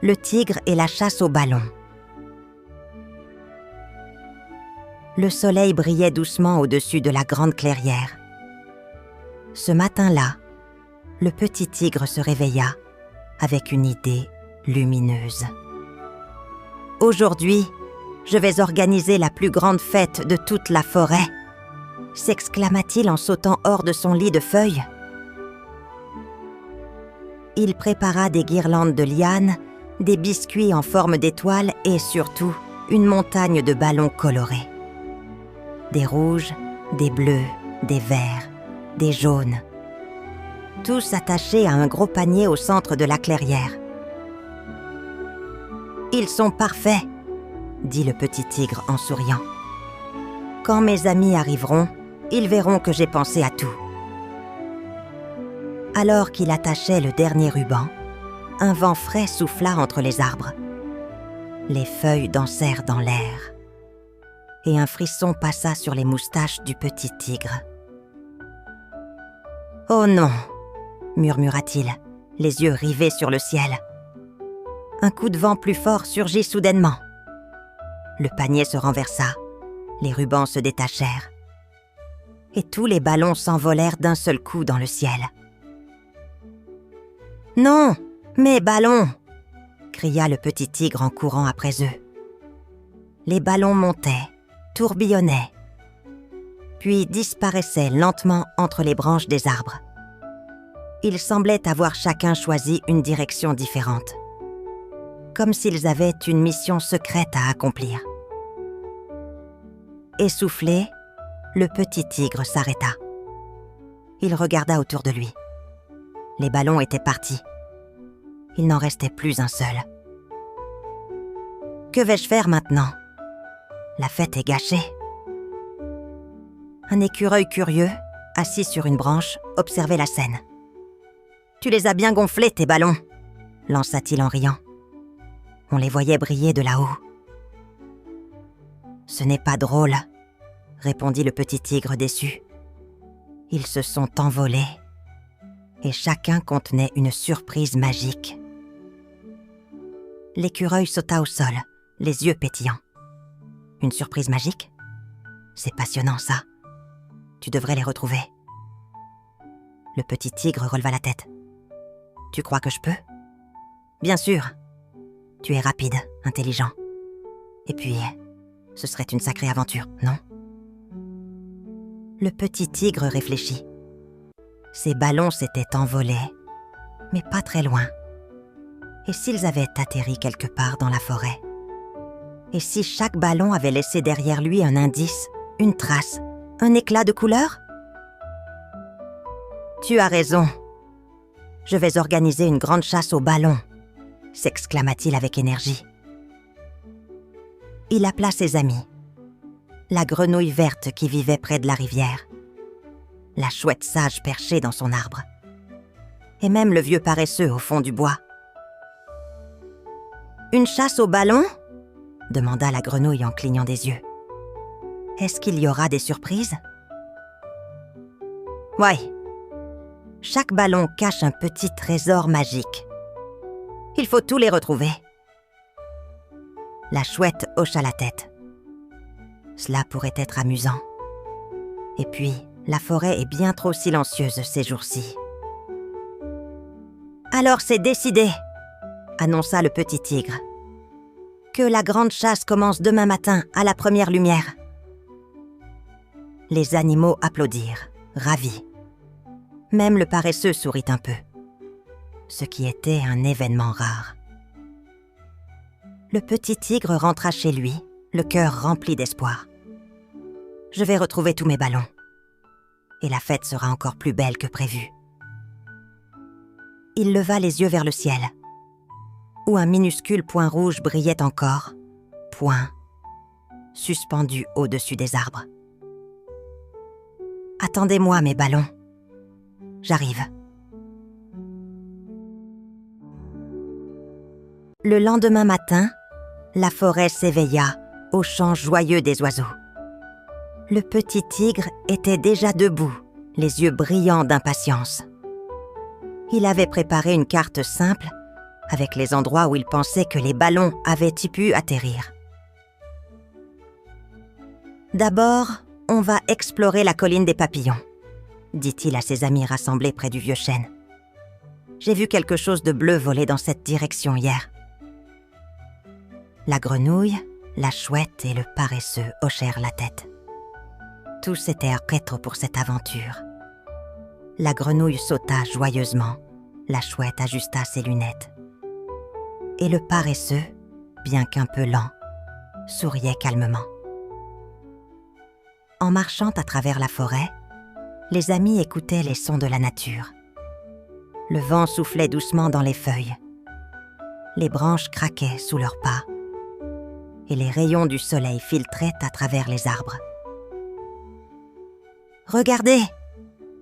le tigre et la chasse au ballon. Le soleil brillait doucement au-dessus de la grande clairière. Ce matin-là, le petit tigre se réveilla avec une idée lumineuse. « Aujourd'hui, je vais organiser la plus grande fête de toute la forêt !» s'exclama-t-il en sautant hors de son lit de feuilles. Il prépara des guirlandes de lianes, des biscuits en forme d'étoiles et surtout une montagne de ballons colorés. Des rouges, des bleus, des verts, des jaunes. Tous attachés à un gros panier au centre de la clairière. « Ils sont parfaits !» dit le petit tigre en souriant. « Quand mes amis arriveront, ils verront que j'ai pensé à tout. » Alors qu'il attachait le dernier ruban, un vent frais souffla entre les arbres. Les feuilles dansèrent dans l'air. Et un frisson passa sur les moustaches du petit tigre. « Oh non !» murmura-t-il, les yeux rivés sur le ciel. Un coup de vent plus fort surgit soudainement. Le panier se renversa, les rubans se détachèrent. Et tous les ballons s'envolèrent d'un seul coup dans le ciel. « Non, mes ballons !» cria le petit tigre en courant après eux. Les ballons montaient, tourbillonnaient, puis disparaissaient lentement entre les branches des arbres. Ils semblaient avoir chacun choisi une direction différente, comme s'ils avaient une mission secrète à accomplir. Essoufflé, le petit tigre s'arrêta. Il regarda autour de lui. Les ballons étaient partis. Il n'en restait plus un seul. Que vais-je faire maintenant ? La fête est gâchée. Un écureuil curieux, assis sur une branche, observait la scène. « Tu les as bien gonflés, tes ballons !» lança-t-il en riant. On les voyait briller de là-haut. « Ce n'est pas drôle !» répondit le petit tigre déçu. Ils se sont envolés et chacun contenait une surprise magique. L'écureuil sauta au sol, les yeux pétillants. Une surprise magique ? C'est passionnant, ça. Tu devrais les retrouver. Le petit tigre releva la tête. Tu crois que je peux ? Bien sûr. Tu es rapide, intelligent. Et puis, ce serait une sacrée aventure, non ? Le petit tigre réfléchit. Ces ballons s'étaient envolés, mais pas très loin. Et s'ils avaient atterri quelque part dans la forêt ? Et si chaque ballon avait laissé derrière lui un indice, une trace, un éclat de couleur ? Tu as raison. Je vais organiser une grande chasse aux ballons, s'exclama-t-il avec énergie. Il appela ses amis. La grenouille verte qui vivait près de la rivière, la chouette sage perchée dans son arbre, et même le vieux paresseux au fond du bois. « Une chasse aux ballons ?» demanda la grenouille en clignant des yeux. « Est-ce qu'il y aura des surprises ?»« Ouais. Chaque ballon cache un petit trésor magique. Il faut tous les retrouver. » La chouette hocha la tête. Cela pourrait être amusant. Et puis, la forêt est bien trop silencieuse ces jours-ci. « Alors c'est décidé !» annonça le petit tigre. « Que la grande chasse commence demain matin à la première lumière. » Les animaux applaudirent, ravis. Même le paresseux sourit un peu, ce qui était un événement rare. Le petit tigre rentra chez lui, le cœur rempli d'espoir. « Je vais retrouver tous mes ballons. Et la fête sera encore plus belle que prévu. » Il leva les yeux vers le ciel, où un minuscule point rouge brillait encore, point, suspendu au-dessus des arbres. « Attendez-moi, mes ballons. J'arrive. » Le lendemain matin, la forêt s'éveilla au chant joyeux des oiseaux. Le petit tigre était déjà debout, les yeux brillants d'impatience. Il avait préparé une carte simple avec les endroits où il pensait que les ballons avaient pu atterrir. « D'abord, on va explorer la colline des papillons, » dit-il à ses amis rassemblés près du vieux chêne. « J'ai vu quelque chose de bleu voler dans cette direction hier. » La grenouille, la chouette et le paresseux hochèrent la tête. Tous étaient prêts pour cette aventure. La grenouille sauta joyeusement, la chouette ajusta ses lunettes. Et le paresseux, bien qu'un peu lent, souriait calmement. En marchant à travers la forêt, les amis écoutaient les sons de la nature. Le vent soufflait doucement dans les feuilles. Les branches craquaient sous leurs pas. Et les rayons du soleil filtraient à travers les arbres. « Regardez !»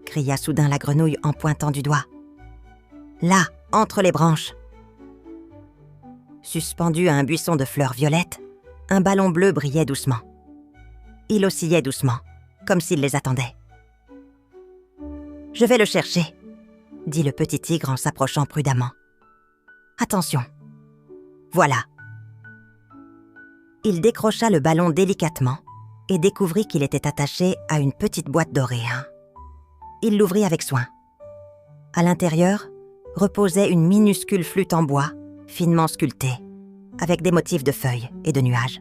cria soudain la grenouille en pointant du doigt. « Là, entre les branches !» Suspendu à un buisson de fleurs violettes, un ballon bleu brillait doucement. Il oscillait doucement, comme s'il les attendait. « Je vais le chercher !» dit le petit tigre en s'approchant prudemment. « Attention ! Voilà !» Il décrocha le ballon délicatement et découvrit qu'il était attaché à une petite boîte dorée. Il l'ouvrit avec soin. À l'intérieur reposait une minuscule flûte en bois, finement sculptée, avec des motifs de feuilles et de nuages.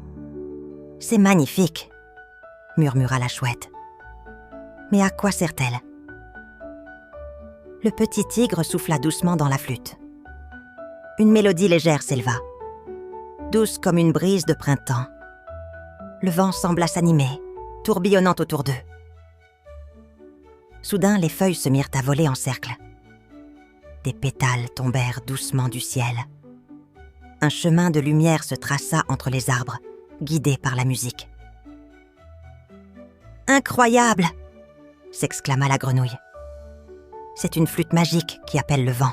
« C'est magnifique !» murmura la chouette. « Mais à quoi sert-elle » Le petit tigre souffla doucement dans la flûte. Une mélodie légère s'éleva, douce comme une brise de printemps. Le vent sembla s'animer, tourbillonnant autour d'eux. Soudain, les feuilles se mirent à voler en cercle. Des pétales tombèrent doucement du ciel. Un chemin de lumière se traça entre les arbres, guidé par la musique. « Incroyable !» s'exclama la grenouille. « C'est une flûte magique qui appelle le vent. »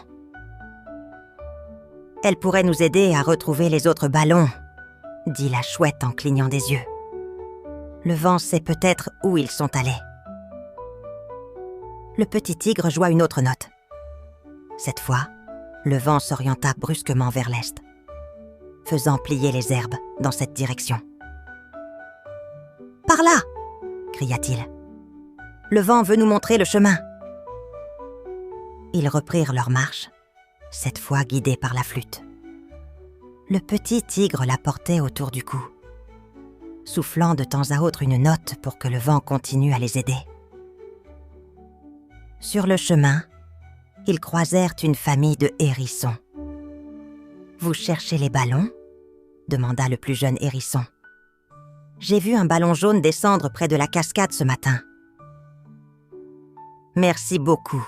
« Elle pourrait nous aider à retrouver les autres ballons, » dit la chouette en clignant des yeux. « Le vent sait peut-être où ils sont allés. » Le petit tigre joua une autre note. Cette fois, le vent s'orienta brusquement vers l'est, faisant plier les herbes dans cette direction. « Par là !» cria-t-il. « Le vent veut nous montrer le chemin. » Ils reprirent leur marche, cette fois guidés par la flûte. Le petit tigre la portait autour du cou, soufflant de temps à autre une note pour que le vent continue à les aider. Sur le chemin, ils croisèrent une famille de hérissons. « Vous cherchez les ballons ?» demanda le plus jeune hérisson. « J'ai vu un ballon jaune descendre près de la cascade ce matin. »« Merci beaucoup »,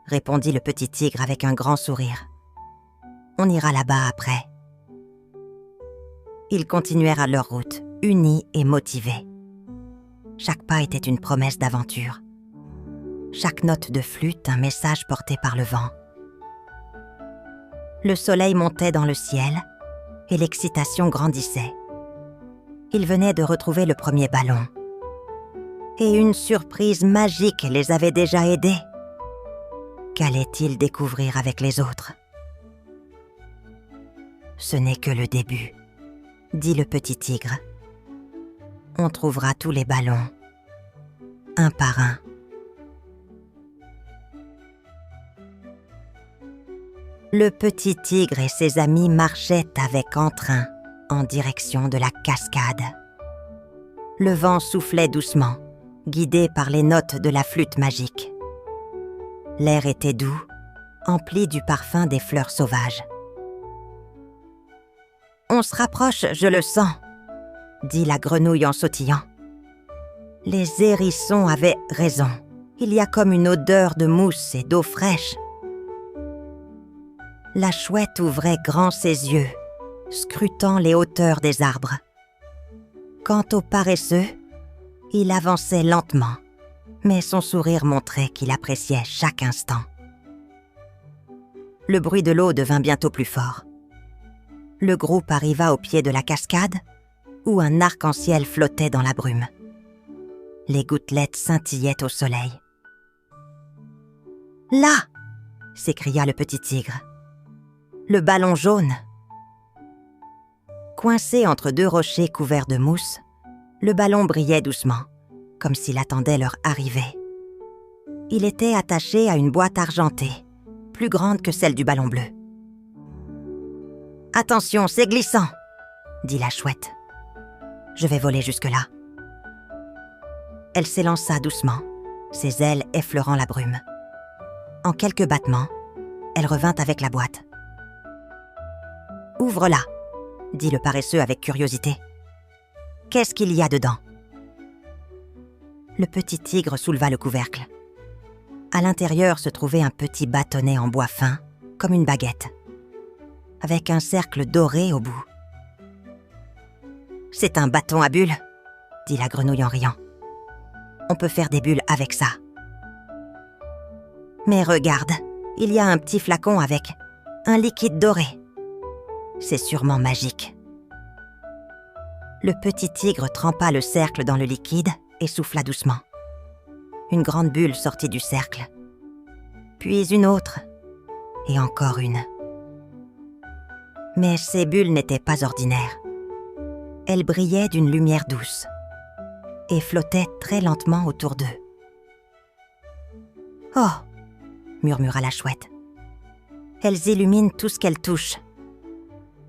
répondit le petit tigre avec un grand sourire. « On ira là-bas après. » Ils continuèrent leur route, unis et motivés. Chaque pas était une promesse d'aventure. Chaque note de flûte un message porté par le vent. Le soleil montait dans le ciel et l'excitation grandissait. Ils venaient de retrouver le premier ballon. Et une surprise magique les avait déjà aidés. Qu'allaient-ils découvrir avec les autres ? « Ce n'est que le début, » dit le petit tigre. « On trouvera tous les ballons, un par un. » Le petit tigre et ses amis marchaient avec entrain en direction de la cascade. Le vent soufflait doucement, guidé par les notes de la flûte magique. L'air était doux, empli du parfum des fleurs sauvages. « On se rapproche, je le sens », dit la grenouille en sautillant. Les hérissons avaient raison. Il y a comme une odeur de mousse et d'eau fraîche. La chouette ouvrait grand ses yeux, scrutant les hauteurs des arbres. Quant au paresseux, il avançait lentement, mais son sourire montrait qu'il appréciait chaque instant. Le bruit de l'eau devint bientôt plus fort. Le groupe arriva au pied de la cascade, où un arc-en-ciel flottait dans la brume. Les gouttelettes scintillaient au soleil. « Là !» s'écria le petit tigre. Le ballon jaune. Coincé entre deux rochers couverts de mousse, le ballon brillait doucement, comme s'il attendait leur arrivée. Il était attaché à une boîte argentée, plus grande que celle du ballon bleu. « Attention, c'est glissant !» dit la chouette. « Je vais voler jusque-là. » Elle s'élança doucement, ses ailes effleurant la brume. En quelques battements, elle revint avec la boîte. « Ouvre-la !» dit le paresseux avec curiosité. « Qu'est-ce qu'il y a dedans ?» Le petit tigre souleva le couvercle. À l'intérieur se trouvait un petit bâtonnet en bois fin, comme une baguette, avec un cercle doré au bout. « C'est un bâton à bulles !» dit la grenouille en riant. « On peut faire des bulles avec ça. » « Mais regarde, il y a un petit flacon avec un liquide doré. C'est sûrement magique. » Le petit tigre trempa le cercle dans le liquide et souffla doucement. Une grande bulle sortit du cercle, puis une autre, et encore une. Mais ces bulles n'étaient pas ordinaires. Elles brillaient d'une lumière douce et flottaient très lentement autour d'eux. « Oh !» murmura la chouette. « Elles illuminent tout ce qu'elles touchent.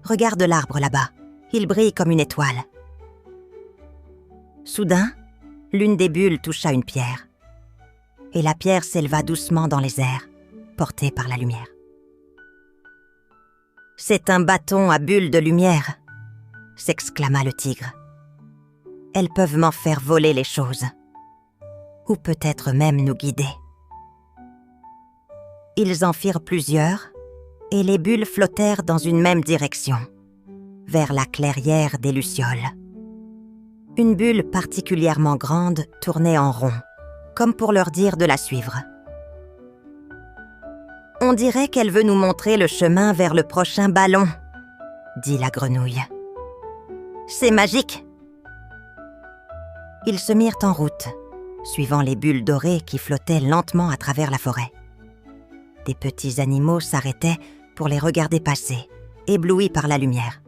Regarde l'arbre là-bas, il brille comme une étoile. » Soudain, l'une des bulles toucha une pierre, et la pierre s'éleva doucement dans les airs, portée par la lumière. « C'est un bâton à bulles de lumière !» s'exclama le tigre. « Elles peuvent m'en faire voler les choses, ou peut-être même nous guider. » Ils en firent plusieurs, et les bulles flottèrent dans une même direction, vers la clairière des lucioles. Une bulle particulièrement grande tournait en rond, comme pour leur dire de la suivre. « On dirait qu'elle veut nous montrer le chemin vers le prochain ballon, » dit la grenouille. « C'est magique !» Ils se mirent en route, suivant les bulles dorées qui flottaient lentement à travers la forêt. Des petits animaux s'arrêtaient pour les regarder passer, éblouis par la lumière.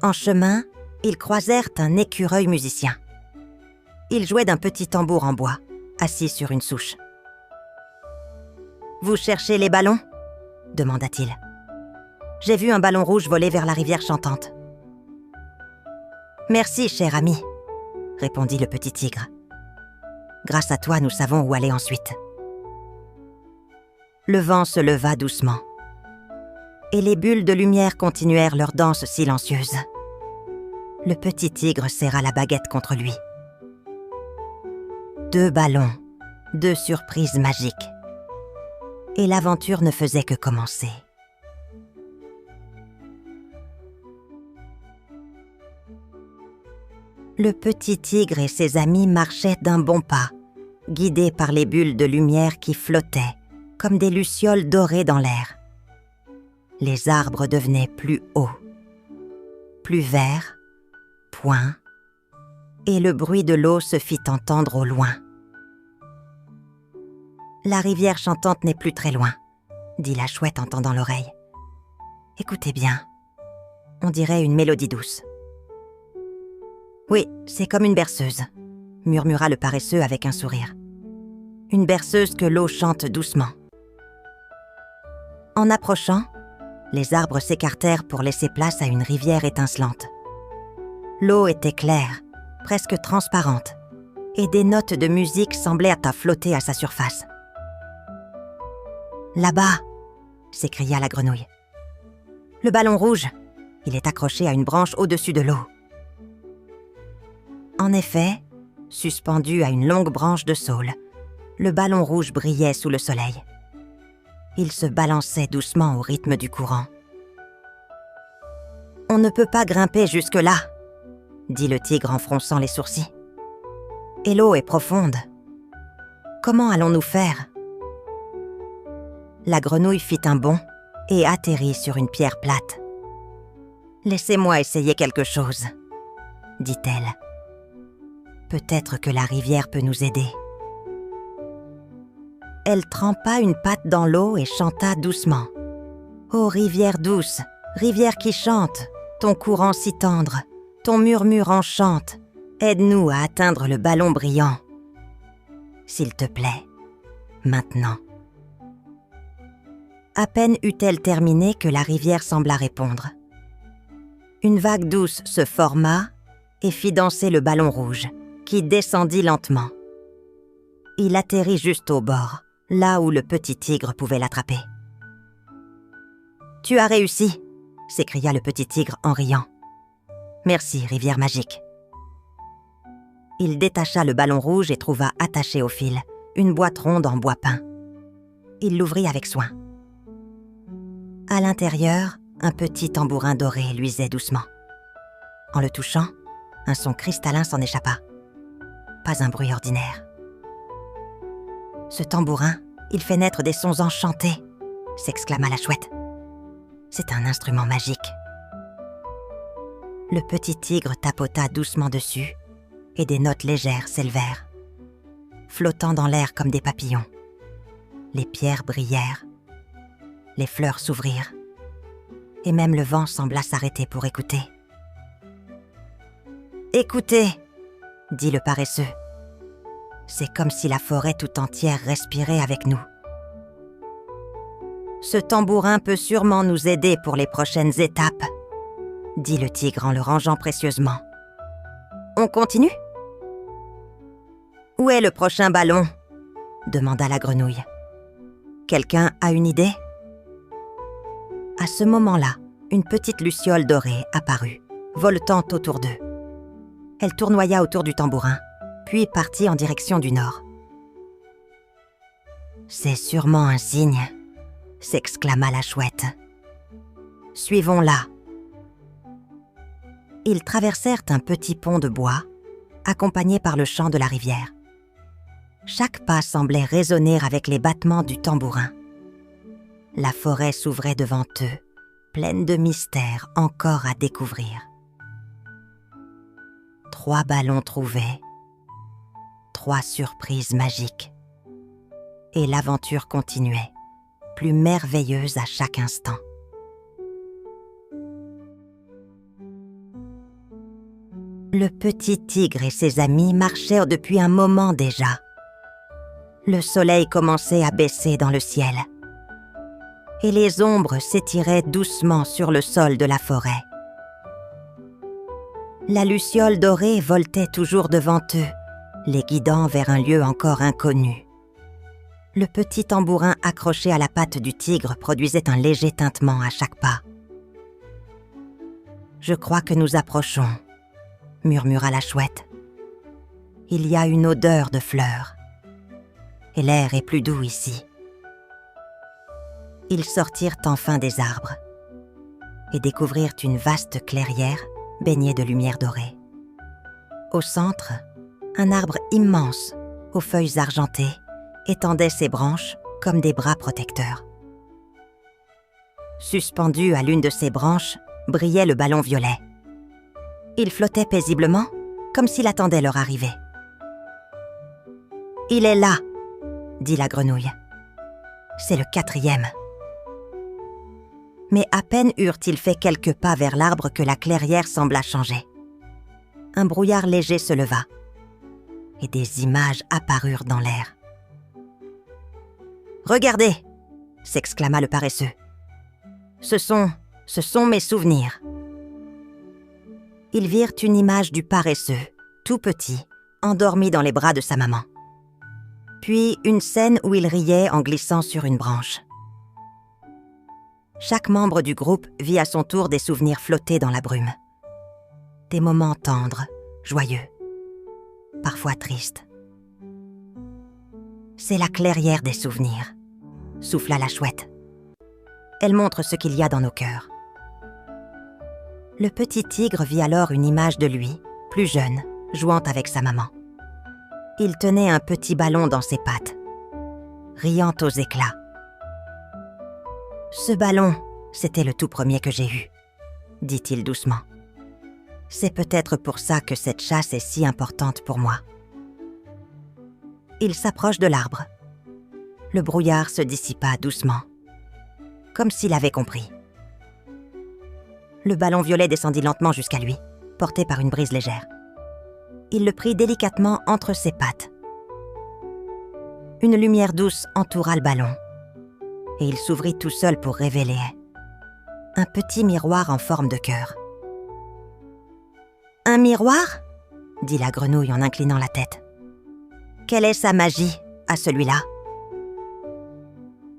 En chemin, ils croisèrent un écureuil musicien. Il jouait d'un petit tambour en bois, assis sur une souche. « Vous cherchez les ballons ?» demanda-t-il. « J'ai vu un ballon rouge voler vers la rivière chantante. »« Merci, cher ami, » répondit le petit tigre. « Grâce à toi, nous savons où aller ensuite. » Le vent se leva doucement, et les bulles de lumière continuèrent leur danse silencieuse. Le petit tigre serra la baguette contre lui. 2 ballons, 2 surprises magiques. Et l'aventure ne faisait que commencer. Le petit tigre et ses amis marchaient d'un bon pas, guidés par les bulles de lumière qui flottaient, comme des lucioles dorées dans l'air. Les arbres devenaient plus hauts, plus verts, points, et le bruit de l'eau se fit entendre au loin. « La rivière chantante n'est plus très loin, » dit la chouette en tendant l'oreille. « Écoutez bien, on dirait une mélodie douce. »« Oui, c'est comme une berceuse, » murmura le paresseux avec un sourire. « Une berceuse que l'eau chante doucement. » En approchant, les arbres s'écartèrent pour laisser place à une rivière étincelante. L'eau était claire, presque transparente, et des notes de musique semblaient à flotter à sa surface. « Là-bas !» s'écria la grenouille. « Le ballon rouge, il est accroché à une branche au-dessus de l'eau. » En effet, suspendu à une longue branche de saule, le ballon rouge brillait sous le soleil. Il se balançait doucement au rythme du courant. « On ne peut pas grimper jusque-là, » dit le tigre en fronçant les sourcils. « Et l'eau est profonde. Comment allons-nous faire ?» La grenouille fit un bond et atterrit sur une pierre plate. « Laissez-moi essayer quelque chose, » dit-elle. « Peut-être que la rivière peut nous aider. » Elle trempa une patte dans l'eau et chanta doucement. Ô rivière douce, rivière qui chante, ton courant si tendre, ton murmure enchante, aide-nous à atteindre le ballon brillant. S'il te plaît, maintenant. » À peine eut-elle terminé que la rivière sembla répondre. Une vague douce se forma et fit danser le ballon rouge, qui descendit lentement. Il atterrit juste au bord, là où le petit tigre pouvait l'attraper. « Tu as réussi !» s'écria le petit tigre en riant. « Merci, rivière magique. » Il détacha le ballon rouge et trouva attachée au fil une boîte ronde en bois peint. Il l'ouvrit avec soin. À l'intérieur, un petit tambourin doré luisait doucement. En le touchant, un son cristallin s'en échappa. Pas un bruit ordinaire. « Ce tambourin, il fait naître des sons enchantés !» s'exclama la chouette. « C'est un instrument magique. » Le petit tigre tapota doucement dessus et des notes légères s'élevèrent, flottant dans l'air comme des papillons. Les pierres brillèrent, les fleurs s'ouvrirent, et même le vent sembla s'arrêter pour écouter. « Écoutez !» dit le paresseux. « C'est comme si la forêt tout entière respirait avec nous. Ce tambourin peut sûrement nous aider pour les prochaines étapes, » dit le tigre en le rangeant précieusement. « On continue ? » « Où est le prochain ballon ?» demanda la grenouille. « Quelqu'un a une idée ?» À ce moment-là, une petite luciole dorée apparut, voletant autour d'eux. Elle tournoya autour du tambourin, puis partit en direction du nord. « C'est sûrement un signe !» s'exclama la chouette. « Suivons-la !» Ils traversèrent un petit pont de bois, accompagné par le chant de la rivière. Chaque pas semblait résonner avec les battements du tambourin. La forêt s'ouvrait devant eux, pleine de mystères encore à découvrir. 3 ballons trouvés, 3 surprises magiques. Et l'aventure continuait, plus merveilleuse à chaque instant. Le petit tigre et ses amis marchèrent depuis un moment déjà. Le soleil commençait à baisser dans le ciel, et les ombres s'étiraient doucement sur le sol de la forêt. La luciole dorée voltait toujours devant eux, les guidant vers un lieu encore inconnu. Le petit tambourin accroché à la patte du tigre produisait un léger tintement à chaque pas. « Je crois que nous approchons », murmura la chouette. « Il y a une odeur de fleurs. Et l'air est plus doux ici. » Ils sortirent enfin des arbres et découvrirent une vaste clairière baignée de lumière dorée. Au centre, un arbre immense, aux feuilles argentées, étendait ses branches comme des bras protecteurs. Suspendu à l'une de ses branches, brillait le ballon violet. Il flottait paisiblement, comme s'il attendait leur arrivée. « Il est là !» dit la grenouille. « C'est le 4e. » Mais à peine eurent-ils fait quelques pas vers l'arbre que la clairière sembla changer. Un brouillard léger se leva, et des images apparurent dans l'air. « Regardez !» s'exclama le paresseux. « Ce sont mes souvenirs. » Ils virent une image du paresseux, tout petit, endormi dans les bras de sa maman. Puis une scène où il riait en glissant sur une branche. Chaque membre du groupe vit à son tour des souvenirs flotter dans la brume. Des moments tendres, joyeux, parfois tristes. « C'est la clairière des souvenirs », souffla la chouette. « Elle montre ce qu'il y a dans nos cœurs. » Le petit tigre vit alors une image de lui, plus jeune, jouant avec sa maman. Il tenait un petit ballon dans ses pattes, riant aux éclats. « Ce ballon, c'était le tout premier que j'ai eu, » dit-il doucement. « C'est peut-être pour ça que cette chasse est si importante pour moi. » Il s'approche de l'arbre. Le brouillard se dissipa doucement. comme s'il avait compris. Le ballon violet descendit lentement jusqu'à lui, porté par une brise légère. Il le prit délicatement entre ses pattes. Une lumière douce entoura le ballon, et il s'ouvrit tout seul pour révéler un petit miroir en forme de cœur. « Un miroir ?» dit la grenouille en inclinant la tête. « Quelle est sa magie à celui-là ?»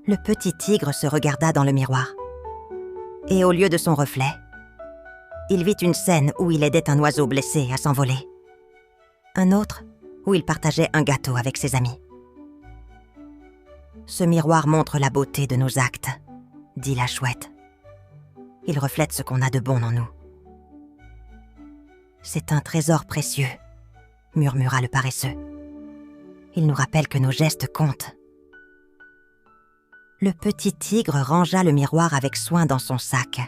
Le petit tigre se regarda dans le miroir. Et au lieu de son reflet, il vit une scène où il aidait un oiseau blessé à s'envoler. Un autre où il partageait un gâteau avec ses amis. « Ce miroir montre la beauté de nos actes, » dit la chouette. « Il reflète ce qu'on a de bon en nous. »« C'est un trésor précieux, » murmura le paresseux. « Il nous rappelle que nos gestes comptent. » Le petit tigre rangea le miroir avec soin dans son sac.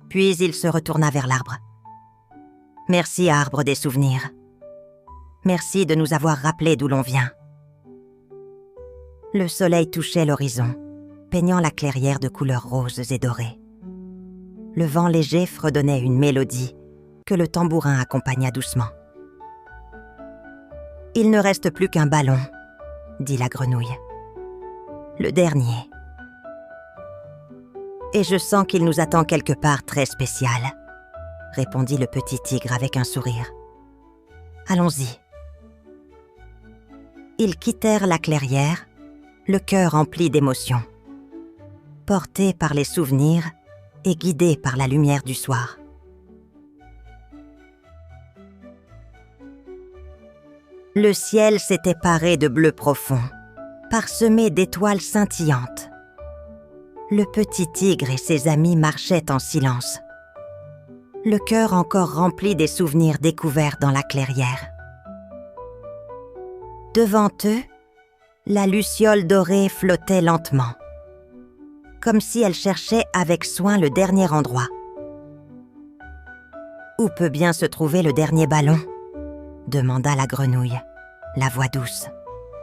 Puis il se retourna vers l'arbre. « Merci, arbre des souvenirs. Merci de nous avoir rappelé d'où l'on vient. » Le soleil touchait l'horizon, peignant la clairière de couleurs roses et dorées. Le vent léger fredonnait une mélodie que le tambourin accompagna doucement. « Il ne reste plus qu'un ballon, » dit la grenouille. « Le dernier. Et je sens qu'il nous attend quelque part très spécial, » répondit le petit tigre avec un sourire. « Allons-y. » Ils quittèrent la clairière, le cœur empli d'émotions, portés par les souvenirs et guidés par la lumière du soir. Le ciel s'était paré de bleu profond, parsemé d'étoiles scintillantes. Le petit tigre et ses amis marchaient en silence, le cœur encore rempli des souvenirs découverts dans la clairière. Devant eux, la luciole dorée flottait lentement, comme si elle cherchait avec soin le dernier endroit. « Où peut bien se trouver le dernier ballon ?» demanda la grenouille, la voix douce.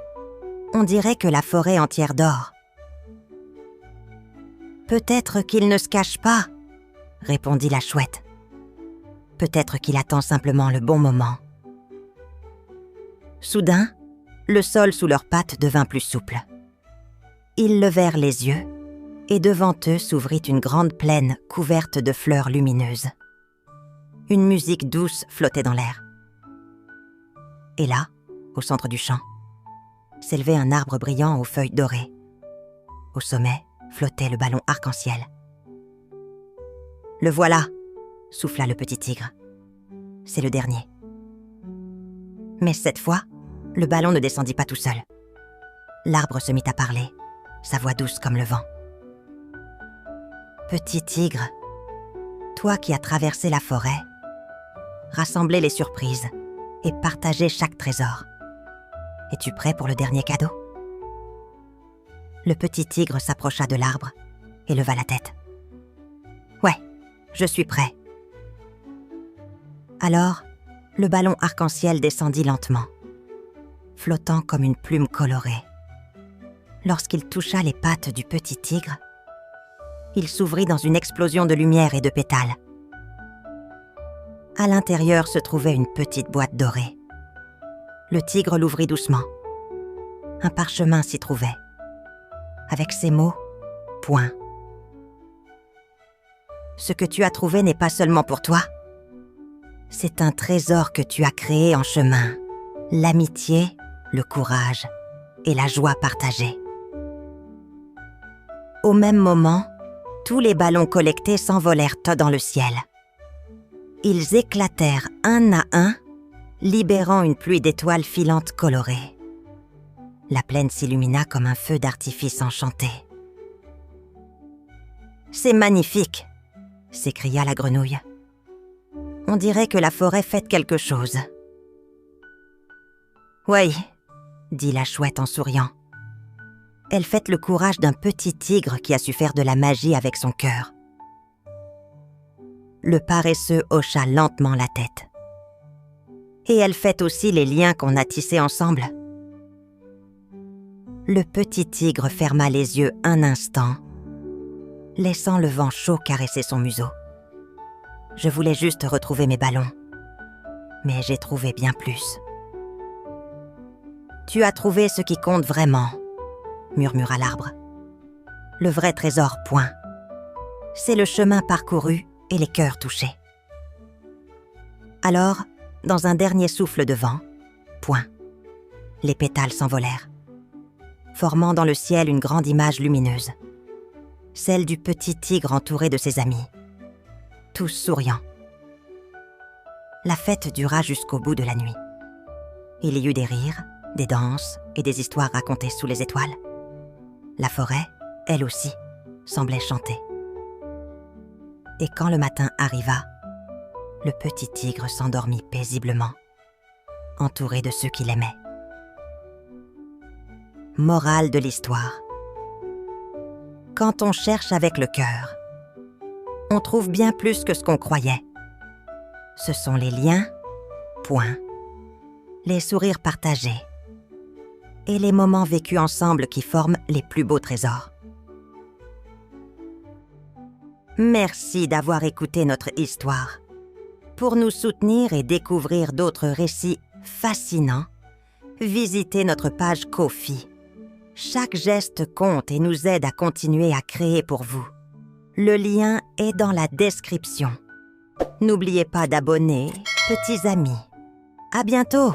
« On dirait que la forêt entière dort. »« Peut-être qu'il ne se cache pas, » répondit la chouette. « Peut-être qu'il attend simplement le bon moment. » Soudain, le sol sous leurs pattes devint plus souple. Ils levèrent les yeux, et devant eux s'ouvrit une grande plaine couverte de fleurs lumineuses. Une musique douce flottait dans l'air. Et là, au centre du champ, s'élevait un arbre brillant aux feuilles dorées. Au sommet flottait le ballon arc-en-ciel. « Le voilà !» souffla le petit tigre. « C'est le dernier. » Mais cette fois, le ballon ne descendit pas tout seul. L'arbre se mit à parler, sa voix douce comme le vent. « Petit tigre, toi qui as traversé la forêt, rassemblé les surprises et partagé chaque trésor, es-tu prêt pour le dernier cadeau ?» Le petit tigre s'approcha de l'arbre et leva la tête. « Ouais, je suis prêt. » Alors, le ballon arc-en-ciel descendit lentement, flottant comme une plume colorée. Lorsqu'il toucha les pattes du petit tigre, il s'ouvrit dans une explosion de lumière et de pétales. À l'intérieur se trouvait une petite boîte dorée. Le tigre l'ouvrit doucement. Un parchemin s'y trouvait, avec ces mots « Point ». Ce que tu as trouvé n'est pas seulement pour toi. C'est un trésor que tu as créé en chemin. L'amitié, le courage et la joie partagée. Au même moment, tous les ballons collectés s'envolèrent dans le ciel. Ils éclatèrent un à un, libérant une pluie d'étoiles filantes colorées. La plaine s'illumina comme un feu d'artifice enchanté. « C'est magnifique !» s'écria la grenouille. « On dirait que la forêt fête quelque chose. »« Oui, » dit la chouette en souriant. « Elle fête le courage d'un petit tigre qui a su faire de la magie avec son cœur. » Le paresseux hocha lentement la tête. « Et elle fête aussi les liens qu'on a tissés ensemble. » Le petit tigre ferma les yeux un instant, laissant le vent chaud caresser son museau. Je voulais juste retrouver mes ballons, mais j'ai trouvé bien plus. « Tu as trouvé ce qui compte vraiment », murmura l'arbre. « Le vrai trésor, point. C'est le chemin parcouru et les cœurs touchés. » Alors, dans un dernier souffle de vent, point. Les pétales s'envolèrent, formant dans le ciel une grande image lumineuse, celle du petit tigre entouré de ses amis, tous souriants. La fête dura jusqu'au bout de la nuit. Il y eut des rires, des danses et des histoires racontées sous les étoiles. La forêt, elle aussi, semblait chanter. Et quand le matin arriva, le petit tigre s'endormit paisiblement, entouré de ceux qui l'aimaient. Morale de l'histoire. Quand on cherche avec le cœur, on trouve bien plus que ce qu'on croyait. Ce sont les liens, point, les sourires partagés et les moments vécus ensemble qui forment les plus beaux trésors. Merci d'avoir écouté notre histoire. Pour nous soutenir et découvrir d'autres récits fascinants, visitez notre page Ko-fi. Chaque geste compte et nous aide à continuer à créer pour vous. Le lien est dans la description. N'oubliez pas d'abonner, petits amis. À bientôt!